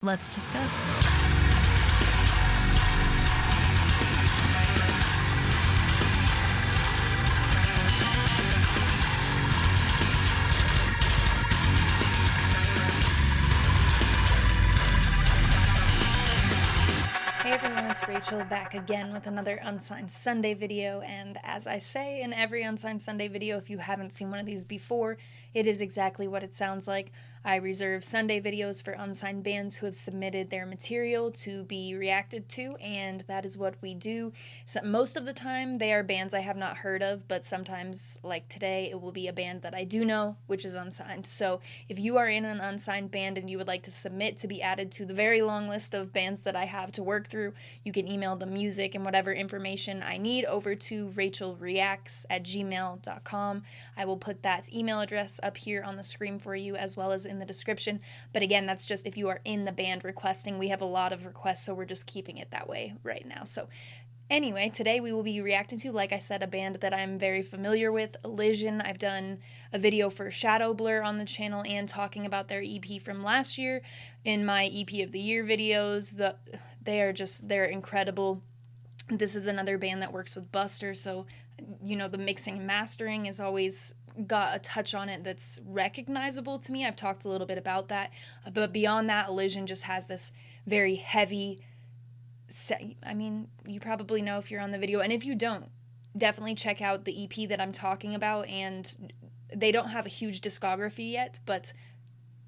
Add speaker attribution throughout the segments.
Speaker 1: Let's discuss. Hey everyone, it's Rachel back again with another Unsigned Sunday video, and as I say in every Unsigned Sunday video, if you haven't seen one of these before, it is exactly what it sounds like. I reserve Sunday videos for unsigned bands who have submitted their material to be reacted to, and that is what we do. So most of the time, they are bands I have not heard of, but sometimes, like today, it will be a band that I do know, which is unsigned. So if you are in an unsigned band and you would like to submit to be added to the very long list of bands that I have to work through, you can email the music and whatever information I need over to rachelreacts@gmail.com. I will put that email address up here on the screen for you as well as in the description. But again, that's just if you are in the band requesting. We have a lot of requests, so we're just keeping it that way right now. So anyway, today we will be reacting to, like I said, a band that I'm very familiar with, Elision. I've done a video for Shadow Blur on the channel and talking about their EP from last year in my EP of the Year videos. They're incredible. This is another band that works with Buster, so, you know, the mixing and mastering has always got a touch on it that's recognizable to me. I've talked a little bit about that, but beyond that, Elision just has this very heavy, I mean, you probably know if you're on the video, and if you don't, definitely check out the EP that I'm talking about, and they don't have a huge discography yet, but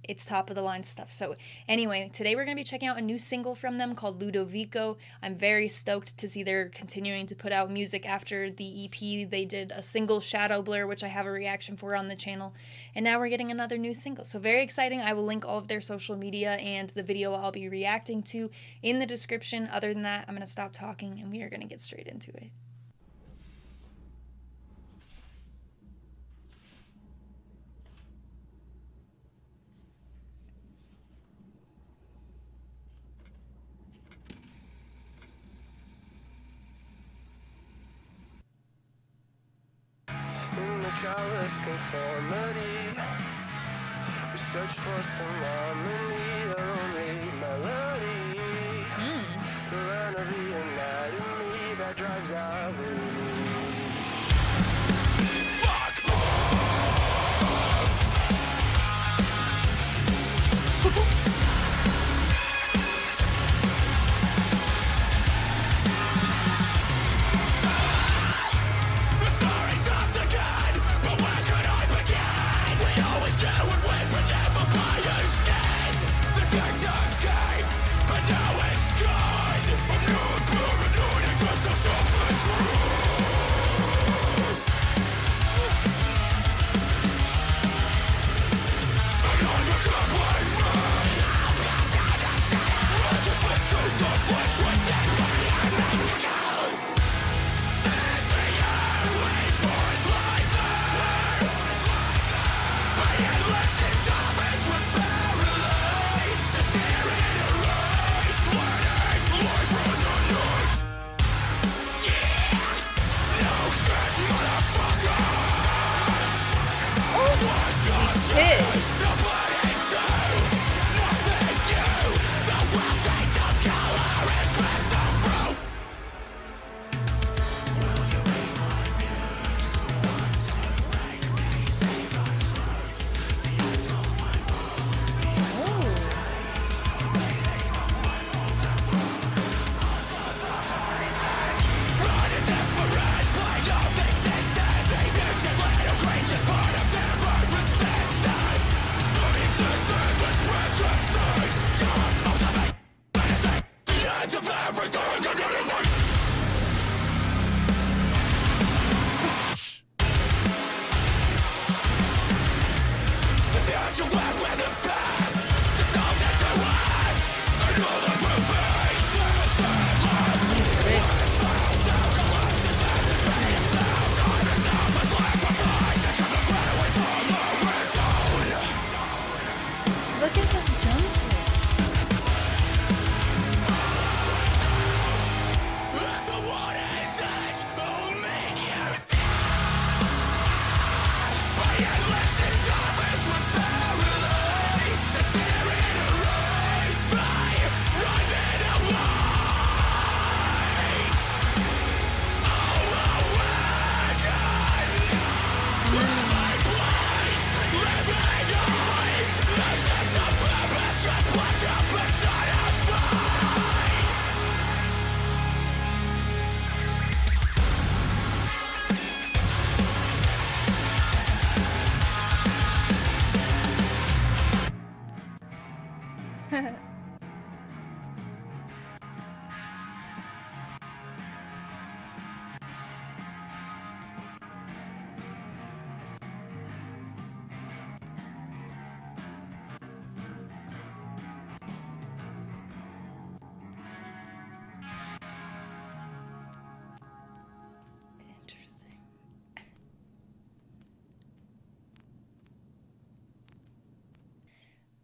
Speaker 1: it's top of the line stuff. So anyway, today we're going to be checking out a new single from them called Ludovico. I'm very stoked to see they're continuing to put out music after the EP. They did a single, Shadow Blur, which I have a reaction for on the channel, and now we're getting another new single. So very exciting. I will link all of their social media and the video I'll be reacting to in the description. Other than that, I'm going to stop talking and we are going to get straight into it.
Speaker 2: Callous conformity, we search for some harmony, a lonely melody to learn of the anatomy that drives our belief. Fuck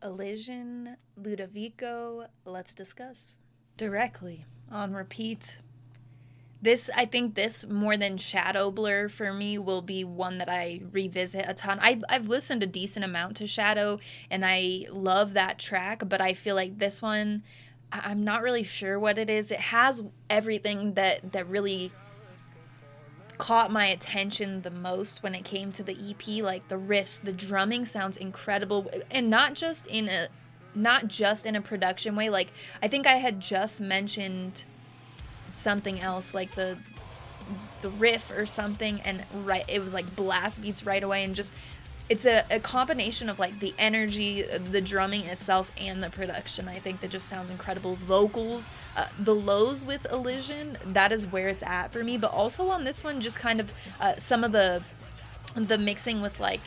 Speaker 1: Elision, Ludovico, let's discuss. Directly, on repeat. I think this, more than Shadow Blur for me, will be one that I revisit a ton. I've listened a decent amount to Shadow, and I love that track, but I feel like this one, I'm not really sure what it is. It has everything that really caught my attention the most when it came to the EP, like the riffs, the drumming sounds incredible, and not just in a production way. Like, I think I had just mentioned something else, like the riff or something, and right, it was like blast beats right away, and just it's a combination of like the energy, the drumming itself, and the production. I think that just sounds incredible. Vocals, the lows with Elision, that is where it's at for me. But also on this one, just kind of some of the mixing with like,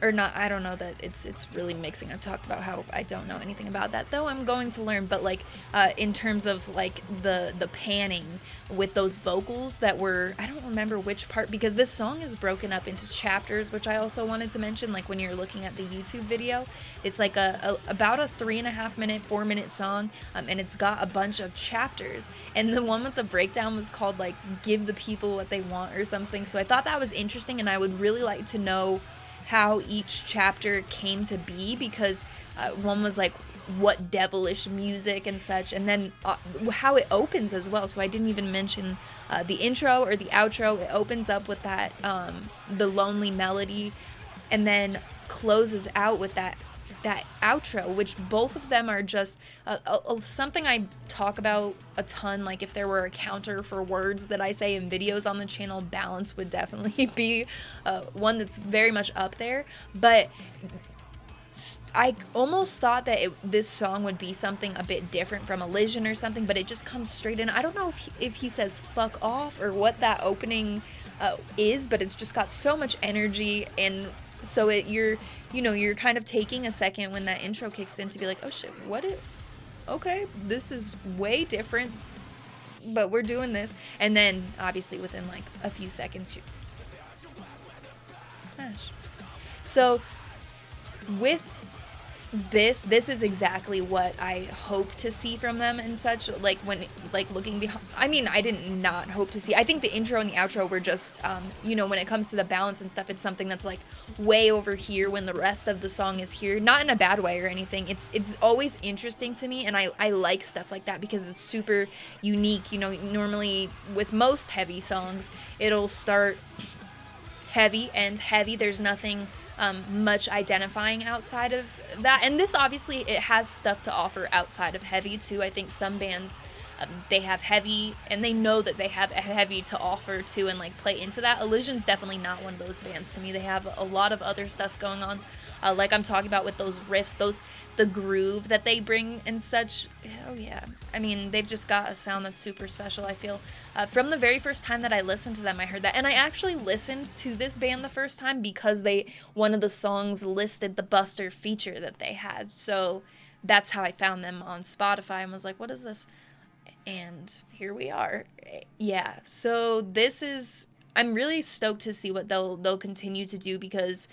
Speaker 1: or not, I don't know that it's really mixing. I've talked about how I don't know anything about that, though I'm going to learn. But like in terms of like the panning with those vocals that were, I don't remember which part, because this song is broken up into chapters, which I also wanted to mention. Like when you're looking at the YouTube video, it's like about a 3.5 minute, 4 minute song, and it's got a bunch of chapters. And the one with the breakdown was called like "Give the People What They Want" or something. So I thought that was interesting, and I would really like to know how each chapter came to be, because one was like what devilish music and such, and then how it opens as well. So I didn't even mention the intro or the outro. It opens up with that the lonely melody, and then closes out with that outro, which both of them are just something I talk about a ton. Like if there were a counter for words that I say in videos on the channel, balance would definitely be one that's very much up there. But I almost thought that this song would be something a bit different from Elision or something, but it just comes straight in. I don't know if he says fuck off or what that opening is, but it's just got so much energy, and so you're kind of taking a second when that intro kicks in to be like, oh shit, okay, this is way different, but we're doing this. And then obviously within like a few seconds, you smash. So with this is exactly what I hope to see from them and such. Like when, like looking behind, I mean, I didn't not hope to see. I think the intro and the outro were just, when it comes to the balance and stuff, it's something that's like way over here when the rest of the song is here. Not in a bad way or anything. It's always interesting to me, and I like stuff like that because it's super unique. Normally with most heavy songs, it'll start heavy, and heavy. There's nothing much identifying outside of that, and this obviously it has stuff to offer outside of heavy too. I think some bands they have heavy, and they know that they have heavy to offer too, and like play into that. Elision's definitely not one of those bands to me. They have a lot of other stuff going on, like I'm talking about with those riffs, the groove that they bring and such. Oh yeah, I mean, they've just got a sound that's super special, I feel. From the very first time that I listened to them, I heard that, and I actually listened to this band the first time because one of the songs listed the Buster feature that they had. So that's how I found them on Spotify and was like, what is this? And here we are. Yeah, so I'm really stoked to see what they'll continue to do, because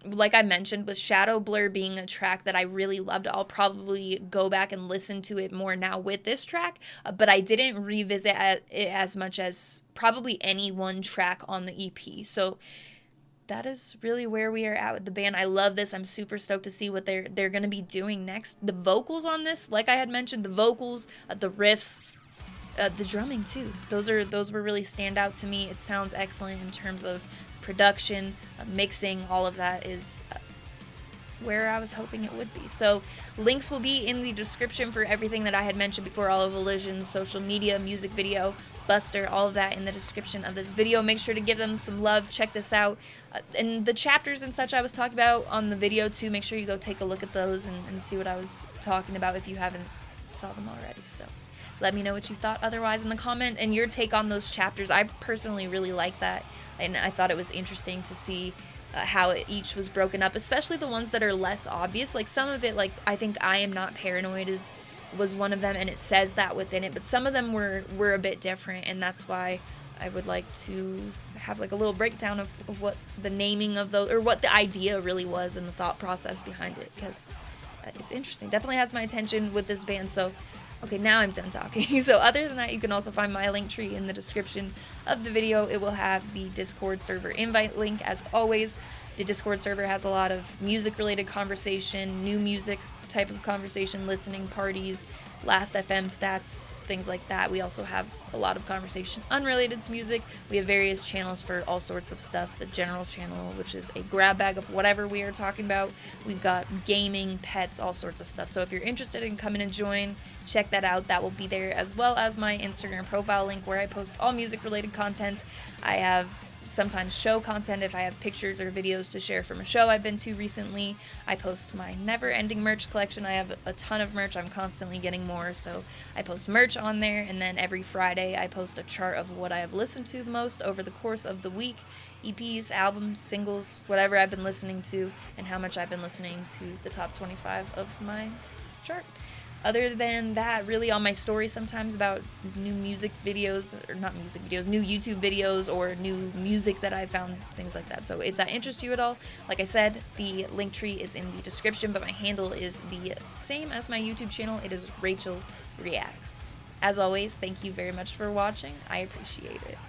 Speaker 1: like I mentioned, with Shadow Blur being a track that I really loved, I'll probably go back and listen to it more now with this track, but I didn't revisit it as much as probably any one track on the EP. So that is really where we are at with the band. I love this. I'm super stoked to see what they're going to be doing next. The vocals on this, like I had mentioned, the vocals, the riffs, the drumming too. Those were really stand out to me. It sounds excellent in terms of production, mixing. All of that is where I was hoping it would be. So links will be in the description for everything that I had mentioned before, all of Elision's social media, music video, Buster, all of that in the description of this video. Make sure to give them some love. Check this out. And the chapters and such I was talking about on the video too, make sure you go take a look at those and see what I was talking about if you haven't saw them already. So let me know what you thought otherwise in the comment and your take on those chapters. I personally really like that, and I thought it was interesting to see how each was broken up, especially the ones that are less obvious. Like some of it, like I think I Am Not Paranoid was one of them, and it says that within it, but some of them were a bit different, and that's why I would like to have like a little breakdown of what the naming of those, or what the idea really was and the thought process behind it, because it's interesting. Definitely has my attention with this band. So, okay, now I'm done talking. So other than that, you can also find my link tree in the description of the video. It will have the Discord server invite link. As always, the Discord server has a lot of music-related conversation, new music type of conversation, listening parties, Last FM stats, things like that. We also have a lot of conversation unrelated to music. We have various channels for all sorts of stuff. The general channel, which is a grab bag of whatever we are talking about. We've got gaming, pets, all sorts of stuff. So if you're interested in coming and join, check that out. That will be there, as well as my Instagram profile link where I post all music-related content. I have sometimes show content if I have pictures or videos to share from a show I've been to recently. I post my never-ending merch collection. I have a ton of merch. I'm constantly getting more, so I post merch on there, and then every Friday I post a chart of what I have listened to the most over the course of the week. EPs, albums, singles, whatever I've been listening to, and how much I've been listening to the top 25 of my chart. Other than that, really on my story sometimes about new music videos, or not music videos, new YouTube videos or new music that I found, things like that. So if that interests you at all, like I said, the link tree is in the description, but my handle is the same as my YouTube channel. It is Rachel Reacts. As always, thank you very much for watching. I appreciate it.